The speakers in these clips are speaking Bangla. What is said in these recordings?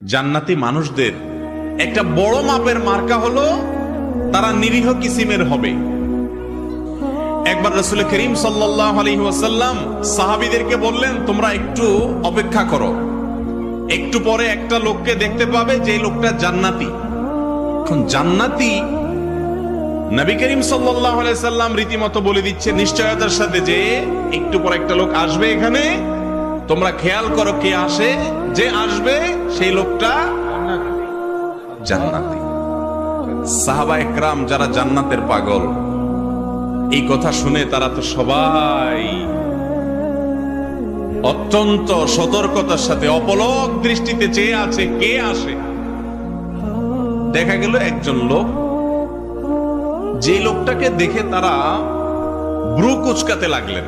জান্নাতি মানুষদের একটা বড় মাপের মার্কা হলো তারা নিরীহ কিসিমের হবে। একবার রাসূল করিম সাল্লাল্লাহু আলাইহি ওয়াসাল্লাম সাহাবীদেরকে বললেন, তোমরা একটু অপেক্ষা করো, একটু পরে একটা লোককে দেখতে পাবে যে লোকটা জান্নাতি। এখন জান্নাতি নবী করিম সাল্লাল্লাহু আলাইহি ওয়াসাল্লাম রীতিমতো বলে দিচ্ছে নিশ্চয়তার সাথে যে একটু পরে একটা লোক আসবে এখানে, তোমরা খেয়াল করো কে আসে, যে আসবে সেই লোকটা জান্নাতি। সাহাবায়ে কেরাম যারা জান্নাতের পাগল, এই কথা শুনে তারা তো সবাই অত্যন্ত সতর্কতার সাথে অপলক দৃষ্টিতে চেয়ে আছে কে আসে। দেখা গেল একজন লোক, যে লোকটাকে দেখে তারা ব্রু কুচকাতে লাগলেন।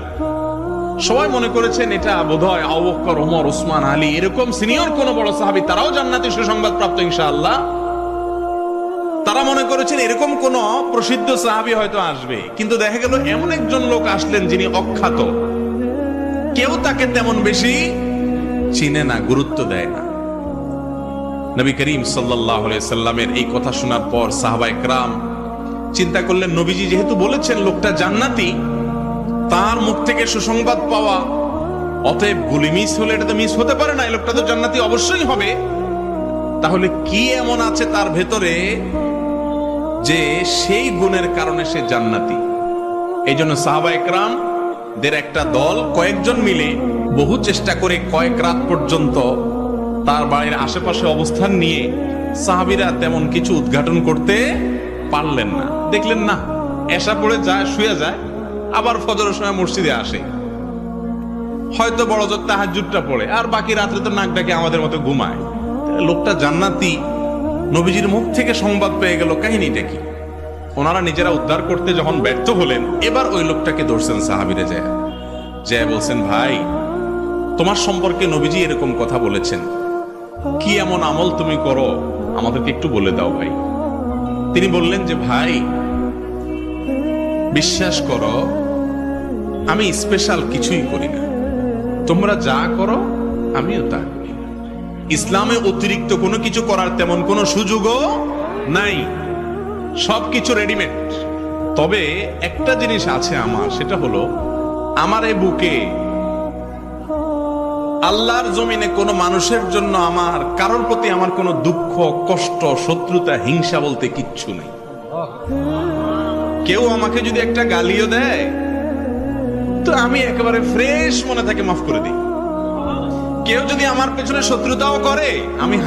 সবাই মনে করেছেন এটা বোধহয় আবু বকর, ওমর, ওসমান, আলী, এরকম সিনিয়র কোন বড় সাহাবী, তারাও জান্নাতে সুসংবাদ প্রাপ্ত ইনশাআল্লাহ। তারা মনে করেছেন এরকম কোন প্রসিদ্ধ সাহাবী হয়তো আসবে, কিন্তু দেখা গেল এমন একজন লোক আসলেন যিনি অখ্যাত, কেউ তাকে তেমন বেশি চিনে না, গুরুত্ব দেয় না। নবী করিম সাল্লাল্লাহু আলাইহি সাল্লামের এই কথা শোনার পর সাহাবায়ে কেরাম চিন্তা করলেন, নবীজি যেহেতু বলেছেন লোকটা জান্নাতি, তার মুখ থেকে সুসংবাদ পাওয়া, অতএব গুলি মিস হলে এটা তো মিস হতে পারে না, এই লোকটা তো জান্নাতি অবশ্যই হবে। তাহলে কি এমন আছে তার ভেতরে যে সেই গুণের কারণে সে জান্নাতি? এই জন্য সাহাবায়ে কেরাম দের একটা দল কয়েকজন মিলে বহু চেষ্টা করে কয়েক রাত পর্যন্ত তার বাড়ির আশেপাশে অবস্থান নিয়ে সাহাবীরা তেমন কিছু উদ্ঘাটন করতে পারলেন না। দেখলেন না, এশা পড়ে যায়, শুয়ে যায়, আবার ফজরের সময় মসজিদে আসে, হয়তো বড় জোর তাহাজ্জুদটা পড়ে, আর বাকি রাত্রে তো নাক ডাকে আমাদের মতো ঘুমায়। লোকটা জান্নাতি, নবীজির মুখ থেকে সংবাদ পেয়ে গেল, কাহিনীটা কি? ওনারা নিজেরা উদ্ধার করতে যখন ব্যর্থ হলেন, এবার ওই লোকটাকে ধরছেন সাহাবীরা, যায় বলছেন, ভাই তোমার সম্পর্কে নবীজি এরকম কথা বলেছেন, কি এমন আমল তুমি করো আমাদেরকে একটু বলে দাও ভাই। তিনি বললেন যে, ভাই বিশ্বাস করো আমি স্পেশাল কিছুই করি না, তোমরা যা করো আমিও তা করি। ইসলামে অতিরিক্ত কোনো কিছু করার তেমন কোনো সুযোগও নাই, সবকিছু রেডিমেড। তবে একটা জিনিস আছে আমার, সেটা হলো আমার এই বুকে আল্লাহর জমিনে কোনো মানুষের জন্য আমার কারোর প্রতি আমার কোনো দুঃখ, কষ্ট, শত্রুতা, হিংসা বলতে কিচ্ছু নেই। কেউ আমাকে যদি একটা গালিও দেয় তো আমি একেবারে ফ্রেশ মনে থাকে মাফ করে দিই। কেউ যদি আমার পেছনে শত্রুতাও করে আমি